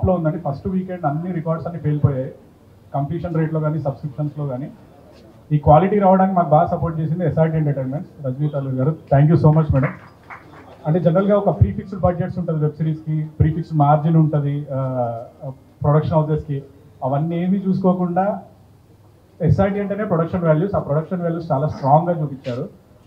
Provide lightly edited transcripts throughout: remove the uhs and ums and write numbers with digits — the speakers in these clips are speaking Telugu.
టాప్లో ఉందండి. ఫస్ట్ వీకెండ్ అన్ని రికార్డ్స్ అన్ని పేలిపోయాయి, కంప్లీషన్ రేట్లో కానీ సబ్స్క్రిప్షన్స్లో కానీ. ఈ క్వాలిటీ రావడానికి మాకు బాగా సపోర్ట్ చేసింది ఎస్ఆర్టీ ఎంటర్టైన్మెంట్స్, రజనీ తల్లూరి గారు. Thank you so much madam. అంటే జనరల్గా ఒక ప్రీఫిక్స్డ్ బడ్జెట్స్ ఉంటుంది వెబ్ సిరీస్కి, ప్రీఫిక్స్డ్ మార్జిన్ ఉంటుంది ప్రొడక్షన్ హౌసెస్కి. అవన్నీ ఏమీ చూసుకోకుండా ఎస్ఆర్టీ అంటేనే ప్రొడక్షన్ వాల్యూస్, ఆ ప్రొడక్షన్ వాల్యూస్ చాలా స్ట్రాంగ్గా చూపించారు.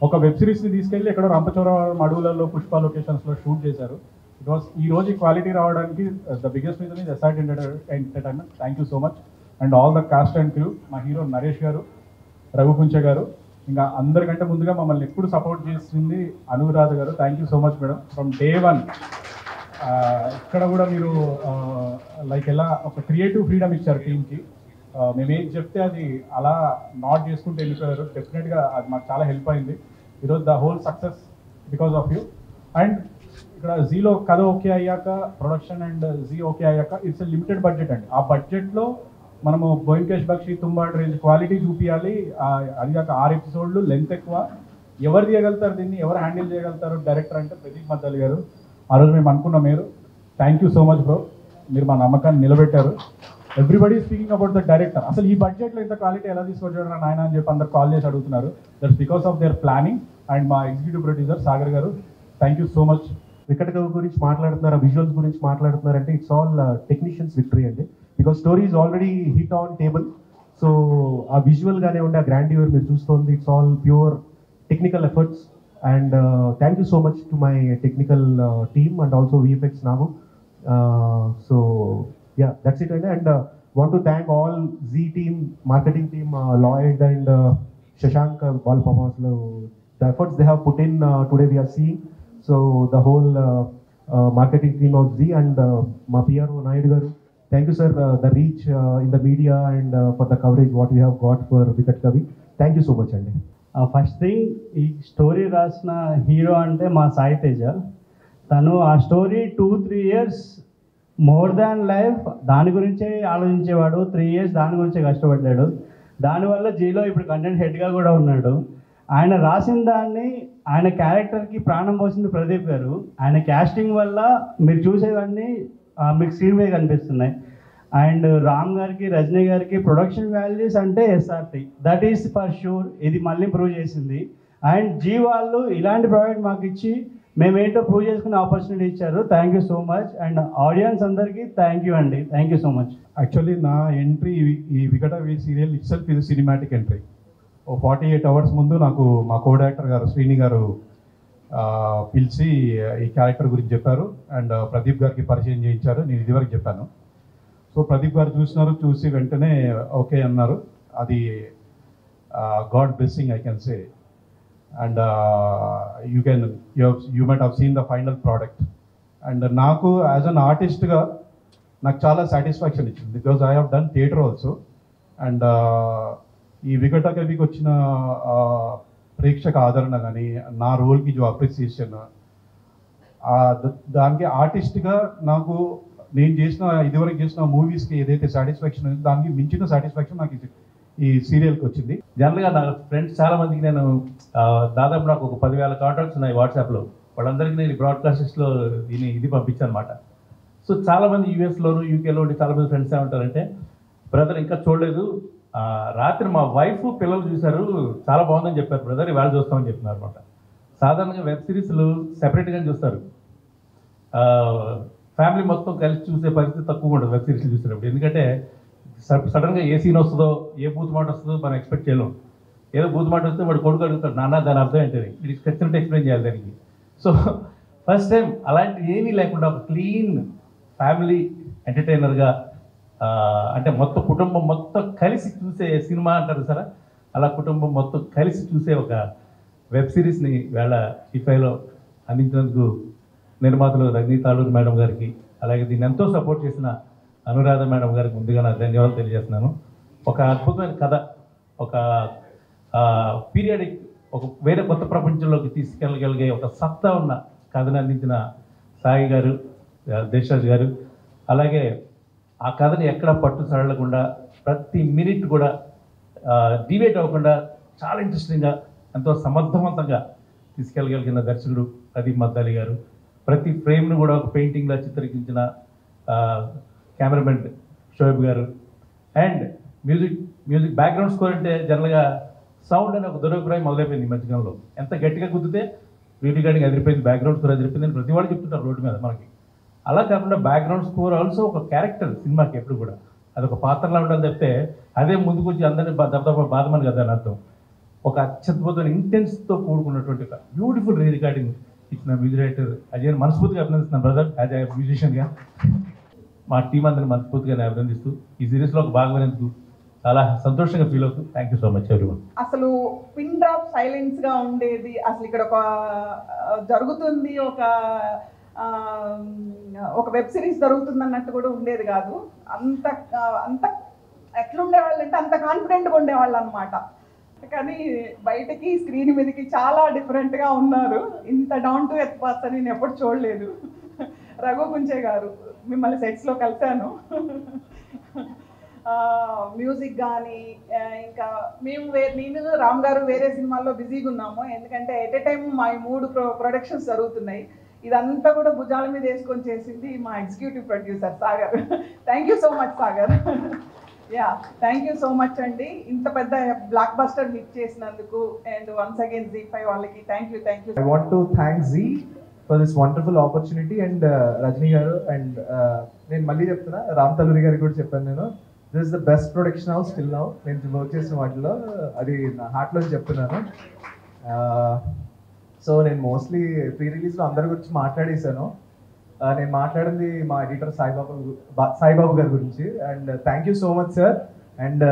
ఒక వెబ్ సిరీస్ని తీసుకెళ్ళి ఎక్కడో రంపచోడవరం అడవులలో పుష్ప లొకేషన్స్లో షూట్ చేశారు. ఈ రోజు క్వాలిటీ రావడానికి the biggest reason is SRT entertainment. Thank you so much and all the cost and crew. మా హీరో నరేష్ గారు, రఘుకుంచ గారు, ఇంకా అందరికంటే ముందుగా మమ్మల్ని ఎప్పుడు సపోర్ట్ చేసింది అనురాధ గారు. Thank you so much madam. From day one ఇక్కడ కూడా మీరు లైక్ ఎలా ఒక క్రియేటివ్ ఫ్రీడమ్ ఇచ్చారు టీమ్కి. మేమేం చెప్తే అది అలా నాట్ చేసుకుంటూ వెళ్ళిపోయారు. డెఫినెట్గా అది మాకు చాలా హెల్ప్ అయింది. ఈరోజు the whole success because of you. And ఇక్కడ జీలో కథ ఓకే అయ్యాక, ప్రొడక్షన్ అండ్ జీ ఓకే అయ్యాక ఇట్స్ ఎ లిమిటెడ్ బడ్జెట్ అండి. ఆ బడ్జెట్లో మనము బోయిన్కేష్ బక్షి, తుంబాడ్ రేంజ్ క్వాలిటీ చూపించాలి. అది కాక 6 ఎపిసోడ్లు, లెంత్ ఎక్కువ. ఎవరు తీయగలుగుతారు దీన్ని, ఎవరు హ్యాండిల్ చేయగలుగుతారు డైరెక్టర్ అంటే ప్రదీప్ మద్దాలి గారు. ఆ రోజు మేము అనుకున్నాం. మీరు thank you so much bro, మీరు మా నమ్మకాన్ని నిలబెట్టారు. Everybody speaking about the director. అసలు ఈ బడ్జెట్లో ఇంత క్వాలిటీ ఎలా తీసుకొచ్చాడు నాయన అని చెప్పి అందరు కాల్ చేసి అడుగుతున్నారు. That's because of their planning. And మా ఎగ్జిక్యూటివ్ ప్రొడ్యూసర్ సాగర్ గారు, థ్యాంక్ యూ సో మచ్. వికట్ కవి గురించి మాట్లాడుతున్నారు, విజువల్స్ గురించి మాట్లాడుతున్నారంటే ఇట్స్ ఆల్ టెక్నీషియన్స్ విక్టరీ అండి. Because story is already hit on table. So ఆ విజువల్గానే ఉండే ఆ గ్రాండ్యూర్ మీరు చూస్తుంది, it's all pure technical efforts. And thank you so much to my technical team and also VFX Nagu. So yeah, that's it. And want to thank all Z team, marketing team, Lloyd and Shashank, all performers. The efforts they have put in today we are seeing. So the whole marketing team of Z and my PRO Naidu garu, thank you sir, the reach in the media and for the coverage what we have got for Vikat Kavi. Thank you so much andi. First thing, ఈ స్టోరీ రాసిన హీరో అంటే మా సాయి తేజ. తను ఆ story 2-3 years more than life దాని గురించే ఆలోచించేవాడు. 3 years దాని గురించే కష్టపడ్డాడు. దానివల్ల జీలో ఇప్పుడు కంటెంట్ హెడ్గా కూడా ఉన్నాడు. ఆయన రాసిన దాన్ని, ఆయన క్యారెక్టర్కి ప్రాణం పోసింది ప్రదీప్ గారు. ఆయన క్యాస్టింగ్ వల్ల మీరు చూసేవన్నీ మీకు స్క్రీన్ మీద కనిపిస్తున్నాయి. అండ్ రామ్ గారికి, రజనీ గారికి ప్రొడక్షన్ వాల్యూస్ అంటే SRT, that is for sure. ఇది మళ్ళీ ప్రూవ్ చేసింది. అండ్ జీ వాళ్ళు ఇలాంటి ప్రాజెక్ట్ మాకు ఇచ్చి మేమేంటో ప్రూవ్ చేసుకునే ఆపర్చునిటీ ఇచ్చారు. Thank you so much. And audience అందరికీ థ్యాంక్ యూ అండి. Thank you so much. Actually నా ఎంట్రీ ఈ వికటవి సీరియల్ ఇట్ సెల్ఫ్ ఇది సినిమాటిక్ ఎంట్రీ. 48 hours ముందు నాకు మా కో డైరెక్టర్ గారు శ్రీని గారు పిలిచి ఈ క్యారెక్టర్ గురించి చెప్పారు. అండ్ ప్రదీప్ గారికి పరిచయం చేయించారు. నేను ఇదివరకు చెప్పాను. సో ప్రదీప్ గారు చూసినారు, చూసి వెంటనే ఓకే అన్నారు. అది God blessing I can say. And you might have seen the final product. And నాకు యాజ్ అన్ ఆర్టిస్ట్గా నాకు చాలా సాటిస్ఫాక్షన్ ఇచ్చింది, because I have done theatre also. And ఈ వికట కవికి వచ్చిన ప్రేక్షక ఆదరణ కానీ, నా రోల్కి జో అప్రిసియేషన్, దానికి ఆర్టిస్ట్గా నాకు నేను ఇదివరకు చేసిన మూవీస్కి ఏదైతే సాటిస్ఫాక్షన్ ఉందో దానికి మించిన సాటిస్ఫాక్షన్ నాకు ఈ సీరియల్కి వచ్చింది. జనరల్గా నా ఫ్రెండ్స్ చాలామందికి నేను దాదాపు నాకు ఒక 10,000 కాంటాక్ట్స్ ఉన్నాయి వాట్సాప్లో. వాళ్ళందరికీ నేను బ్రాడ్కాస్టర్స్లో ఇది పంపించాను అనమాట. సో చాలామంది యూఎస్లోను, యూకేలో ఉండి చాలామంది ఫ్రెండ్స్ ఏమంటారంటే, బ్రదర్ ఇంకా చూడలేదు, రాత్రి మా వైఫ్ పిల్లలు చూశారు, చాలా బాగుందని చెప్పారు బ్రదర్, ఇవాళ చూస్తామని చెప్తున్నారు అనమాట. సాధారణంగా వెబ్ సిరీస్లు సెపరేట్గా చూస్తారు. ఫ్యామిలీ మొత్తం కలిసి చూసే పరిస్థితి తక్కువ ఉంటుంది వెబ్ సిరీస్లు చూసినప్పుడు. ఎందుకంటే సడన్గా ఏ సీన్ వస్తుందో, ఏ బూత్ మాట వస్తుందో మనం ఎక్స్పెక్ట్ చేయలేం. ఏదో బూత్ మాట వస్తే వాడు కొడుకు అడుగుతాడు, నాన్న దాని అర్థం ఏంటని, వీడికి ఖచ్చితంగా ఎక్స్ప్లెయిన్ చేయాలి దానికి. సో ఫస్ట్ టైం అలాంటి ఏమీ లేకుండా ఒక క్లీన్ ఫ్యామిలీ ఎంటర్టైనర్గా, అంటే మొత్తం కుటుంబం మొత్తం కలిసి చూసే సినిమా అంటారు సరే, అలా కుటుంబం మొత్తం కలిసి చూసే ఒక వెబ్ సిరీస్ని వేళ టీఫైలో అందించినందుకు నిర్మాతలు రజనీ తాళూరు మేడం గారికి, అలాగే దీన్ని ఎంతో సపోర్ట్ చేసిన అనురాధ మేడం గారికి ముందుగా నా ధన్యవాదాలు తెలియజేస్తున్నాను. ఒక అద్భుతమైన కథ, ఒక పీరియాడిక్, ఒక వేరే కొత్త ప్రపంచంలోకి తీసుకెళ్ళగలిగే ఒక సత్తా ఉన్న కథను అందించిన సాయి గారు, దేశరాజ్ గారు, అలాగే ఆ కథని ఎక్కడ పట్టు సడలకుండా ప్రతి మినిట్ కూడా డివేట్ అవ్వకుండా చాలా ఇంట్రెస్టింగ్గా ఎంతో సమర్థవంతంగా తీసుకెళ్ళగలిగిన దర్శకుడు ప్రదీప్ మద్దాలి గారు, ప్రతి ఫ్రేమ్ను కూడా ఒక పెయింటింగ్లా చిత్రీకరించిన కెమెరామెన్ షోయబ్ గారు. అండ్ మ్యూజిక్ బ్యాక్గ్రౌండ్ స్కోర్ అంటే జనరల్గా సౌండ్ అనే ఒక దురభిప్రాయం మొదలైపోయింది ఈ మధ్యకాలంలో. ఎంత గట్టిగా కుదిరితే రికార్డింగ్ అదిరిపోయింది, బ్యాక్గ్రౌండ్ స్కోర్ అదిరిపోయింది అని ప్రతి వాళ్ళు చెప్తుంటారు రోడ్డు మీద మనకి. అలా కాకుండా బ్యాక్గ్రౌండ్ స్కోర్ ఆల్సో ఒక క్యారెక్టర్ సినిమాకి ఎప్పుడు కూడా అదొక పాత్రలా ఉండాలి తప్పితే అదే ముందుకు వచ్చి అందరినీ దెబ్బ బాధమని కదా అని అర్థం. ఒక అత్యద్భుతమైన ఇంటెన్స్తో కూడుకున్నటువంటి ఒక బ్యూటిఫుల్ రికార్డింగ్ ఇచ్చిన మ్యూజిక్ డైరెక్టర్ అజయ్ మనస్ఫూర్తిగా అభినందిస్తున్నాను బ్రదర్. యాజ్ ఏ మ్యూజిషియన్గా మా టీం అందరిని మనస్ఫూర్తిగా అభినందిస్తూ ఈ సిరీస్లో ఒక భాగమైనందుకు చాలా సంతోషంగా ఫీల్ అవుతుంది. Thank you so much everyone. అసలు పిన్ డ్రాప్ సైలెన్స్ గా ఉండేది, అసలు ఇక్కడ ఒక జరుగుతుంది, ఒక వెబ్ సిరీస్ జరుగుతుంది అన్నట్టు కూడా ఉండేది కాదు. అంత అంత ఎట్లుండేవాళ్ళు అంటే అంత కాన్ఫిడెంట్గా ఉండేవాళ్ళు అనమాట. కానీ బయటకి స్క్రీన్ మీదకి చాలా డిఫరెంట్గా ఉన్నారు. ఇంత డౌన్ టు ఎర్త్ పర్సన్ నేను ఎప్పుడు చూడలేదు. రఘు కుంచే గారు, మిమ్మల్ని సెట్స్లో కలిశాను. మ్యూజిక్ కానీ ఇంకా నేను రామ్ గారు వేరే సినిమాల్లో బిజీగా ఉన్నాము, ఎందుకంటే ఎట్ ఎ టైం మా 3 ప్రొడక్షన్స్ జరుగుతున్నాయి. ఇదంతా కూడా భుజాల మీద వేసుకొని చేసింది మా executive producer Sagar. Thank you so much Sagar. Yeah, thank you so much అండి, ఇంత పెద్ద బ్లాక్ బస్టర్ హిట్ చేసినందుకు. అండ్ వన్స్ అగైన్ ZEE5 వాళ్ళకి thank you. I want to thank Zee for this wonderful opportunity and Rajni garu and నేను మళ్ళీ చెప్తున్నా, రామ్ తల్లూరి గారికి కూడా చెప్పాను నేను, this is the best production house still now నేను వర్క్ చేసిన వాటిలో, అది నా హార్ట్లో చెప్తున్నాను. సో నేను మోస్ట్లీ ప్రీ రిలీజ్లో అందరి గురించి మాట్లాడేశాను. నేను మాట్లాడింది మా ఎడిటర్ సాయిబాబు గారి గురించి. And thank you so much sir. And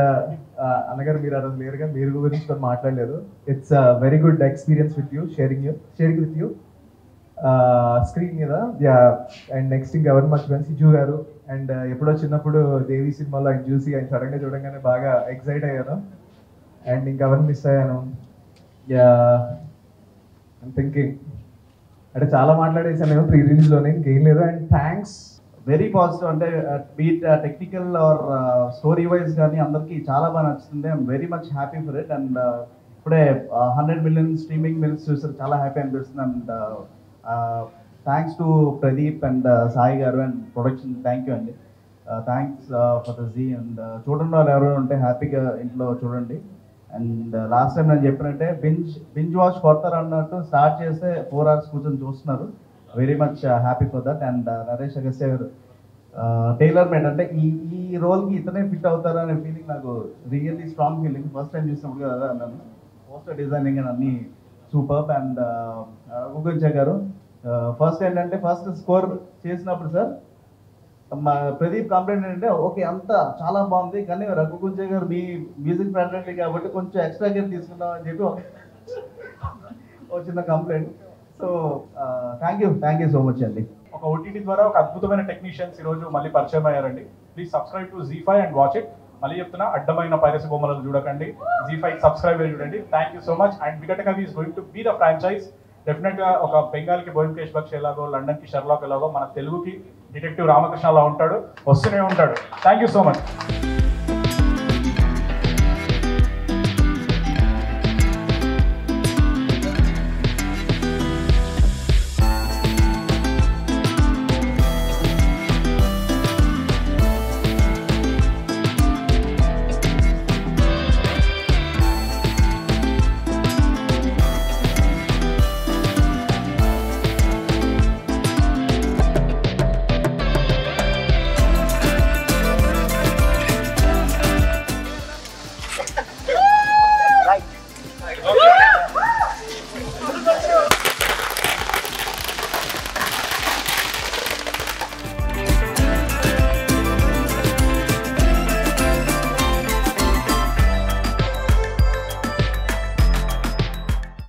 అన్నగారు మీరు అలా లేరుగా, మీరు గురించి కూడా మాట్లాడలేదు. It's very good experience with you, sharing with you screen మీద. అండ్ నెక్స్ట్ ఇంకెవరు మర్చిపోయాను, సిజు గారు. అండ్ ఎప్పుడో చిన్నప్పుడు దేవి సినిమాలో ఆయన చూసి ఆయన సడన్గా చూడంగానే బాగా ఎక్సైట్ అయ్యాను. అండ్ ఇంకెవరిని మిస్ అయ్యాను, థింకింగ్ అంటే చాలా మాట్లాడేసాను నేను ప్రీ రిలీజ్లోనే, ఇంకేం లేదు. అండ్ థ్యాంక్స్ వెరీ పాజిటివ్, అంటే be it technical or story wise కానీ అందరికీ చాలా బాగా నచ్చుతుంది. I'm very much happy for it. And ఇప్పుడే 100 million స్ట్రీమింగ్ మినిట్స్ చూసారు, చాలా హ్యాపీ అనిపిస్తుంది. And thanks to Pradeep and Sai గారు అండ్ ప్రొడక్షన్, థ్యాంక్ యూ అండి. Thanks for the Zee. And చూడండి వాళ్ళు ఎవరు ఉంటే హ్యాపీగా ఇంట్లో చూడండి. అండ్ లాస్ట్ టైం నేను చెప్పినట్టే బింజ్ వాచ్ కొడతారు అన్నట్టు స్టార్ట్ చేస్తే 4 hours కూర్చొని చూస్తున్నారు. Very much happy for that. And Naresh Agastya గారు టైలర్ మేడ్, అంటే ఈ రోల్కి ఇతనే ఫిట్ అవుతారు అనే ఫీలింగ్ నాకు really strong feeling. First time చూసినప్పుడు కదా అన్నాను. పోస్టర్ డిజైనింగ్ అని అన్నీ సూపర్. అండ్ గుగుంచ గారు ఫస్ట్ ఏంటంటే ఫస్ట్ స్కోర్ చేసినప్పుడు సార్ మా ప్రదీప్ కంప్లైంట్ ఏంటంటే ఓకే అంతా చాలా బాగుంది, కానీ రఘుకుంజయ్ గారు మీ మ్యూజిక్ ఫ్రెండ్లీ కాబట్టి కొంచెం ఎక్స్ట్రా కేర్ తీసుకుందాం అని చెప్పి ఒక చిన్న complaint. So thank you so much అండి. ఒక OTT ద్వారా ఒక అద్భుతమైన టెక్నీషియన్స్ ఈరోజు మళ్ళీ పరిచయం అయ్యారండి. Please subscribe to ZEE5 and watch it. మళ్ళీ చెప్తున్నా, అడ్డమైన పైరసీ బొమ్మలను చూడకండి, ZEE5 సబ్స్క్రైబ్ చూడండి. Thank you so much. And Vikatakavi is going to be the franchise. డెఫినెట్గా ఒక బెంగాల్కి బోయిన్కేష్ బక్ష్ ఎలాగో, లండన్కి షెర్లాక్ ఎలాగో, మన తెలుగుకి డిటెక్టివ్ రామకృష్ణ అలా ఉంటాడు, వస్తూనే ఉంటాడు. Thank you so much.